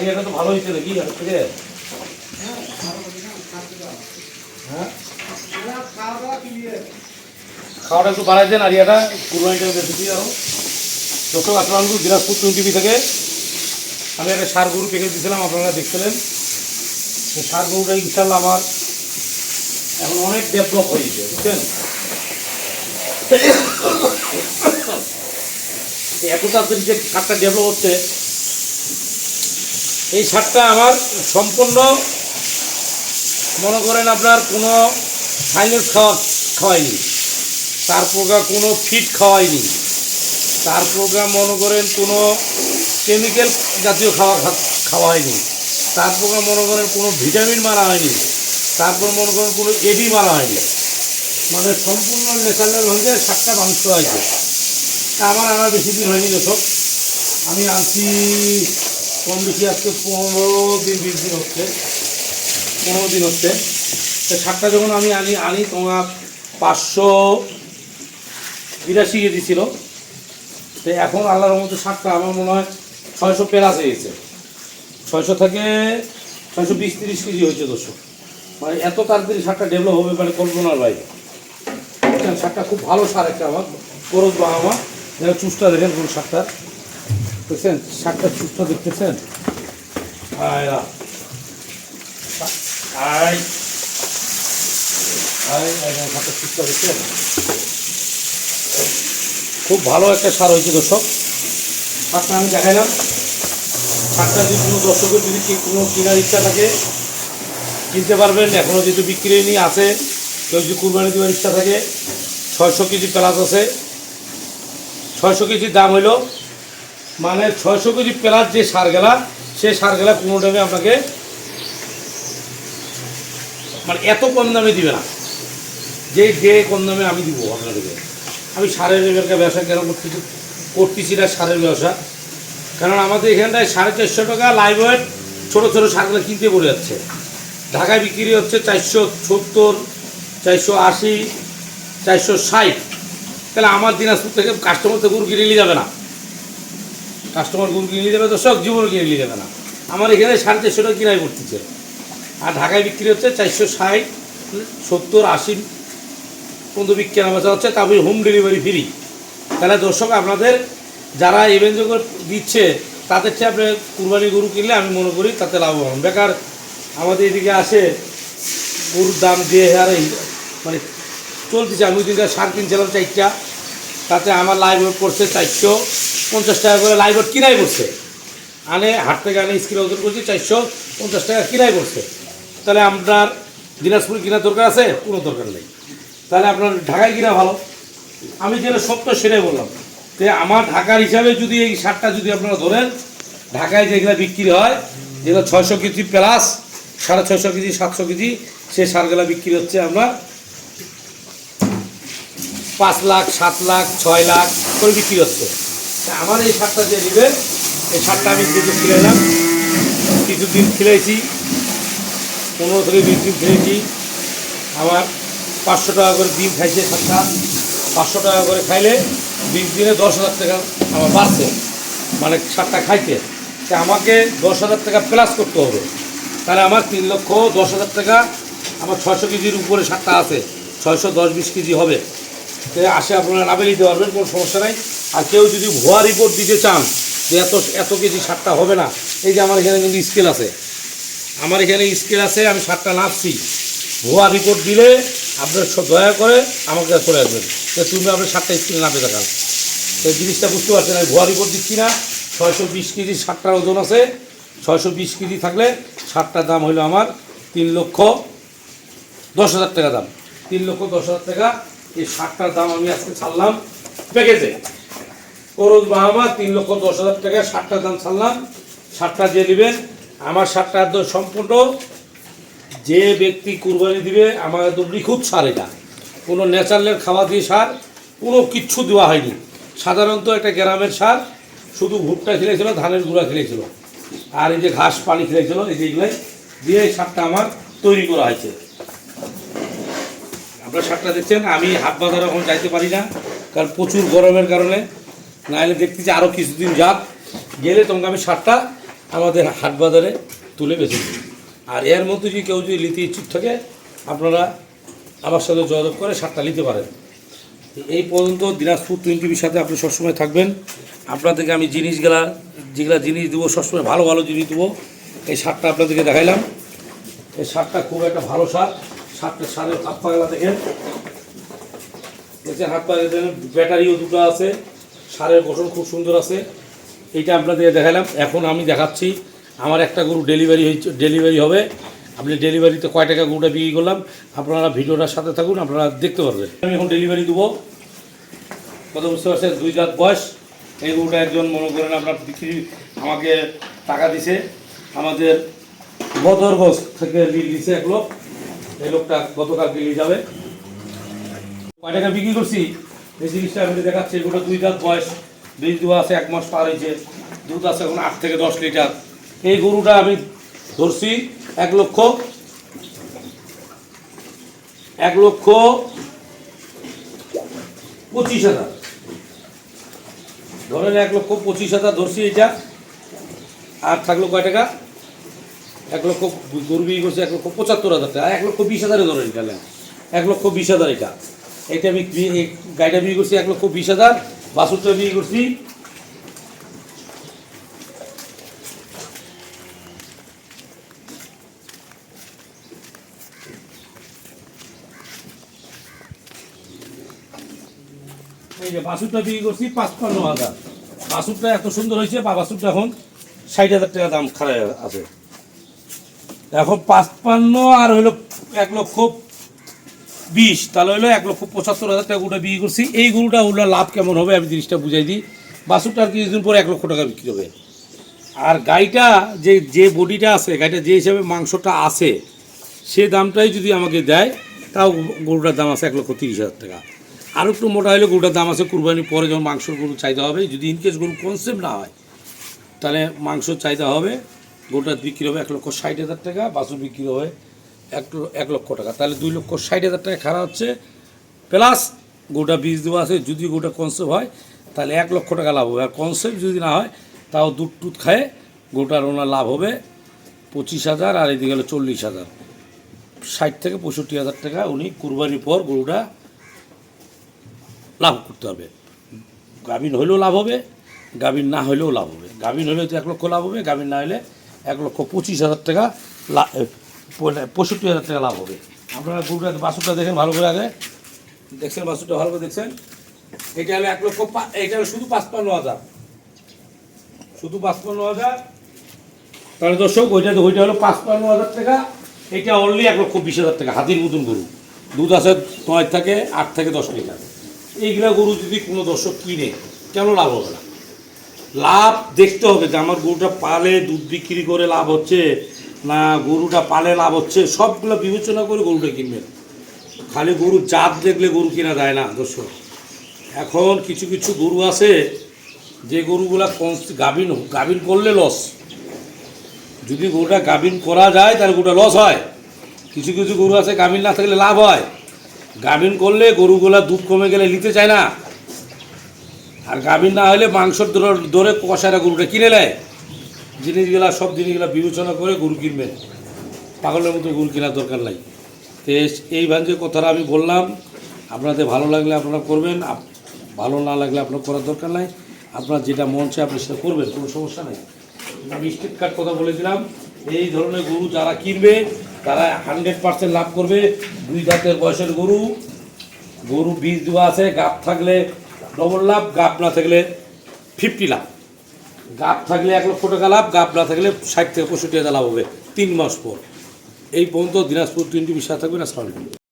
এটা তো ভালো হয়েছে নাকি আগের থেকে? হ্যাঁ, খাওয়াটা একটু বাড়াই দেন। আর এটা কুরবানিটা বেশি আরও দর্শক আসলাম দিনাজপুর টিভি থেকে। আমি একটা সার গরু পেকে দিয়েছিলাম, আপনারা দেখছিলেন। সেই সার গরুটা ইনশাল্লাহ আমার এখন অনেক ডেভেলপ হয়েছে, বুঝছেন। এত তাড়াতাড়ি যে সারটা ডেভেলপ হচ্ছে, এই সারটা আমার সম্পূর্ণ মনে করেন আপনার কোনো সাইলেন্স খাওয়াইনি, তার প্রোগ্রাম কোনো ফিড খাওয়াইনি, তার প্রোগ্রাম মনে করেন কোনো কেমিক্যাল জাতীয় খাওয়া হয়নি, তার প্রোগ্রাম মনে করেন কোনো ভিটামিন মারা হয়নি, তারপর মনে করেন কোনো এডি মারা হয়নি, মানে সম্পূর্ণ ন্যাচারাল হয়ে সারটা মাংস হয়েছে। তা আমার বেশি দিন হয়নি দর্শক, আমি আনছি কম বেশি আজকে 15-20 দিন হচ্ছে, 15 দিন হচ্ছে। তো সারটা যখন আমি আনি তোমার 582 কেজি ছিল। তো এখন আল্লাহর মতো সারটা আমার মনে হয় 600 প্লাস হয়ে গেছে, 600 থেকে 620-30 কেজি হয়েছে দর্শক। মানে এত তাড়াতাড়ি সারটা ডেভেলপ হবে মানে কল্পনার বাইরে। সারটা খুব ভালো সার একটা আমার খরচ বা আমার চুষটা দেখেন কোন সারটা দেখছেন, সারটা চুষটা দেখতেছেন। সারটা চুষটা দেখছেন, খুব ভালো একটা সার হয়েছে দর্শক। সারটা আমি দেখাইলাম। সারটা যদি কোনো দর্শকের যদি কোনো কেনার ইচ্ছা থাকে কিনতে পারবেন। এখনও যেহেতু বিক্রি নিয়ে আছে, কেউ যদি কুরবানি দেওয়ার ইচ্ছা থাকে 600 কেজি প্লাস আছে। 600 কেজির দাম হইল মানে 600 কেজি প্লাস যে সারগুলা, সে সারগুলা কোনো দামে আপনাকে মানে এত কম দামে দিবে না যে কম দামে আমি দিব আপনাদেরকে। আমি সারের একটা ব্যবসা কেন করতেছি না, সারের ব্যবসা, কারণ আমাদের এখানটায় 450 টাকা লাইভ ওয়েট ছোটো ছোটো সারগুলো কিনতে পড়ে যাচ্ছে। ঢাকায় বিক্রি হচ্ছে 470, 480, 460। তাহলে আমার দিনাজপুর থেকে কাস্টমার তো গরু কিনে নিয়ে যাবে না, কাস্টমার গরু কিনে নিয়ে যাবে তো সব জীবনও কিনে নিয়ে যাবে না। আমার এখানে 450 টাকা কিনাই পড়তেছে, আর ঢাকায় বিক্রি হচ্ছে 460, 70, 80 পর্যন্ত বিক্রি বেচা হচ্ছে, তারপরে হোম ডেলিভারি ফ্রি। তাহলে দর্শক আপনাদের যারা ইভেন্ট দিচ্ছে তাদের চেয়ে আপনি কুরবানি গরু কিনলে আমি মনে করি তাতে লাভবান। বেকার আমাদের এদিকে আসে গরুর দাম দিয়ে আর মানে চলতেছে। আমি ওই দিনটা সার কিনছিলাম 4টা, তাতে আমার লাইভ ওয়েট পড়ছে 450 টাকা করে লাইভ ওয়েট কিনাই পড়ছে। হাট থেকে স্কিল ওজন করছি 450 টাকা কিনাই পড়ছে। তাহলে আপনার দিনাজপুর কেনার দরকার আছে? কোনো দরকার নেই। তাহলে আপনার ঢাকায় কিনা ভালো। আমি যেটা সত্য সেটাই বললাম। তো আমার ঢাকার হিসাবে যদি এই সারটা যদি আপনারা ধরেন, ঢাকায় যেগুলো বিক্রি হয়, যেগুলো 600 কেজি প্লাস, 650 কেজি, 700 কেজি, সে সারগুলা বিক্রি হচ্ছে আমরা 5 লাখ, 7 লাখ, 6 লাখ করে বিক্রি হচ্ছে। তা আমার এই সারটা যে নেবে, এই সারটা আমি যেহেতু খিলাইলাম, কিছুদিন খিলাইছি, 15 থেকে 20 দিন খেয়েছি। আমার 500 টাকা করে ডিম খাইছে সারটা। 500 টাকা করে খাইলে 20 দিনে 10,000 টাকা আমার বাড়ছে, মানে সারটা খাইতে। তা আমাকে 10,000 টাকা প্লাস করতে হবে। তাহলে আমার 3,10,000 টাকা আমার 600 কেজির উপরে সারটা আছে, 610-20 কেজি হবে। তো আসে আপনারা নামে নিতে পারবেন, কোনো সমস্যা নাই। আর কেউ যদি ভুয়া রিপোর্ট দিতে চান যে এত কেজি সারটা হবে না, এই যে আমার এখানে কিন্তু স্কেল আছে, আমার এখানে স্কেল আছে, আমি সারটা নাপছি। ভুয়া রিপোর্ট দিলে আপনার দয়া করে আমাকে চলে আসবেন যে তুমি আপনার সারটা স্কেলে নাপে দেখান। এই জিনিসটা বুঝতে পারছেন, আমি ভুয়া রিপোর্ট দিচ্ছি না। 620 কেজি সারটার ওজন আছে, 620 কেজি থাকলে সারটার দাম হলো আমার 3,10,000 টাকা দাম। 3,10,000 টাকা এই সারটার দাম আমি আজকে ছাড়লাম প্যাকেজে। করজ বাহামা 3,10,000 টাকা সারটার দাম ছাড়লাম। সারটা যে নেবেন, আমার সারটা একদম সম্পূর্ণ যে ব্যক্তি কুরবানি দিবে আমার একদম নিখুঁত সার। এটা কোনো ন্যাচারালের খাওয়া দিয়ে সার, কোনো কিচ্ছু দেওয়া হয়নি। সাধারণত একটা গ্রামের সার, শুধু ভুট্টা খেলেছিল, ধানের গুঁড়া খেলেছিল, আর এই যে ঘাস পানি খেলেছিল, এই যে এগুলাই দিয়ে এই সারটা আমার তৈরি করা হয়েছে। আপনার সারটা দেখছেন, আমি হাট বাজারে এখন যাইতে পারি না, কারণ প্রচুর গরমের কারণে। নাহলে দেখতেছি আরও কিছুদিন যাক, গেলে তোমাকে আমি সারটা আমাদের হাট বাজারে তুলে বেঁচে দিই। আর এর মধ্যে যদি কেউ যদি নিতে ইচ্ছুক থাকে আপনারা আমার সাথে যোগাযোগ করে সারটা নিতে পারেন। এই পর্যন্ত দিনাজপুর 20 সাথে আপনি সবসময় থাকবেন। আপনাদেরকে আমি যেগুলা জিনিস দেবো সবসময় ভালো ভালো জিনিস দেবো। এই সারটা আপনাদেরকে দেখাইলাম। এই সারটা খুব একটা ভালো সার। সারের হাত পাগলা দেখেন, দেখছেন হাত পাগলা দেখেন, ব্যাটারিও দুটো আছে, সারের গঠন খুব সুন্দর আছে। এইটা আপনাদেরকে দেখাইলাম। এখন আমি দেখাচ্ছি আমার একটা গরু ডেলিভারি হবে। আপনি ডেলিভারিতে কয় টাকা গরুটা বিক্রি করলাম আপনারা ভিডিওটার সাথে থাকুন, আপনারা দেখতে পারবেন। আমি এখন ডেলিভারি দেবো। কত বুঝতে পারছেন? 2 দাঁত বয়স। এই গরুটা একজন মনে করেন আপনার বিক্রি আমাকে টাকা দিছে, আমাদের বদরগঞ্জ থেকে লিড দিছে এক লোক। এই লোকটা গতকালকে নিয়ে যাবে। কয় টাকা বিক্রি করছি এই জিনিসটা আমি দেখাচ্ছি। এগুলো 2 দাঁত বয়স, বীজ দেওয়া আছে, 1 মাস পার হয়েছে, দুধ আছে এখন 8 থেকে 10 লিটার। এই গরুটা আমি ধরছি 1,25,000। ধরেন 1,25,000 ধরছি এটা। আর থাকলো কয় টাকা? 1 লক্ষ গরু বিক্রি করছে 1,75,000 টাকা। 1,20,000 ধরেন গেলেন, 1,20,000 এটা। এটা আমি গাড়িটা বিক্রি করছি 1,20,000। বাছুরটা বিক্রি করছি এই যে বাছুরটা বিক্রি করছি 55,000। বাছুরটা এত সুন্দর হয়েছে, বা বাছুরটা এখন 60,000 টাকা দাম খারাপ আছে। এখন 55 আর হইলো 1,20,000, তাহলে হইলো 1,75,000 টাকা গরুটা বিক্রি করছি। এই গরুটা হলো লাভ কেমন হবে আমি জিনিসটা বুঝাই দিই। বাছুরটা আর কিছুদিন পরে 1 লক্ষ টাকা বিক্রি হবে। আর গাইটা যে বডিটা আছে, গাইটা যে হিসাবে মাংসটা আছে, সে দামটাই যদি আমাকে দেয় তাও গরুটার দাম আছে 1,30,000 টাকা। আর একটু মোটা হলে গরুটার দাম আছে কুরবানির পরে যখন মাংসর গরু চাহিদা হবে, যদি ইনকেস গরু কনসেপ্ট না হয় তাহলে মাংস চাহিদা হবে, গরুটার বিক্রি হবে 1,60,000 টাকা, বাছুর বিক্রি হবে 1 লক্ষ টাকা। তাহলে 2,60,000 টাকা খারাপ হচ্ছে, প্লাস গরুটা বীজ দেওয়া আছে। যদি গরুটা কনসেপ্ট হয় তাহলে 1 লক্ষ টাকা লাভ হবে। আর কনসেপ্ট যদি না হয় তাও দুধ টুধ খায় গরুটার ওনার লাভ হবে 25,000। আর এদিকে গেলে 40,000, 60 থেকে 65,000 টাকা উনি কুরবানির পর গরুটা লাভ করতে হবে। গাভিন হলেও লাভ হবে, গাভিন না হলেও লাভ হবে। গাভিন হলেও তো 1 লক্ষ লাভ হবে, গাভিন না হলে 1,25,000 টাকা 65,000 টাকা লাভ হবে। আপনারা গরুটা বাছুরটা দেখেন ভালো করে, আগে দেখছেন বাছুরটা ভালো করে দেখছেন। এটা হলো 1 লক্ষ, এটা হলো শুধু 55,000, শুধু 55,000। তাহলে দর্শক ওইটা হলো 55,000 টাকা। এটা অনলি 1,20,000 টাকা। হাতির মতন গরু, দুধ আছে 9 থেকে 8 থেকে 10 লিটার। এইগুলা গরু যদি কোনো দর্শক কিনে কেন লাভ হবে না? লাভ দেখতে হবে যে আমার গরুটা পালে দুধ বিক্রি করে লাভ হচ্ছে না গরুটা পালে লাভ হচ্ছে, সবগুলো বিবেচনা করে গরুটা কিনবেন। খালি গরুর জাত দেখলে গরু কেনা যায় না দর্শক। এখন কিছু কিছু গরু আছে যে গরুগুলা গাভিন করলে লস। যদি গরুটা গাভিন করা যায় তাহলে গরুটা লস হয়। কিছু কিছু গরু আছে গাভিন না থাকলে লাভ হয়। গাভিন করলে গরুগুলা দুধ কমে গেলে নিতে চায় না, আর গাভিন না হলে মাংসর দরে কষারা গরুটা কিনে নেয়। সব জিনিসগুলা বিবেচনা করে গরু কিনবেন। পাগলের মতো গরু কেনার দরকার নাই। তো এই যে কথাটা আমি বললাম, আপনাদের ভালো লাগলে আপনারা করবেন, ভালো না লাগলে আপনার করার দরকার নাই। আপনার যেটা মন চায় আপনি সেটা করবেন, কোনো সমস্যা নেই। আমি স্ট্রিট কাট কথা বলেছিলাম, এই ধরনের গরু যারা কিনবে তারা 100% লাভ করবে। 2 দাঁতের বয়সের গরু বীজ দেওয়া আছে, গাব থাকলে ডবল লাভ, গাব না থাকলে 50 লাভ। গাব থাকলে 1 লক্ষ টাকা লাভ, গাব না থাকলে 60 থেকে 65,000 লাভ হবে 3 মাস পর। এই পর্যন্ত দিনাজপুর 20 সাথে থাকবেন। আসসালামু আলাইকুম।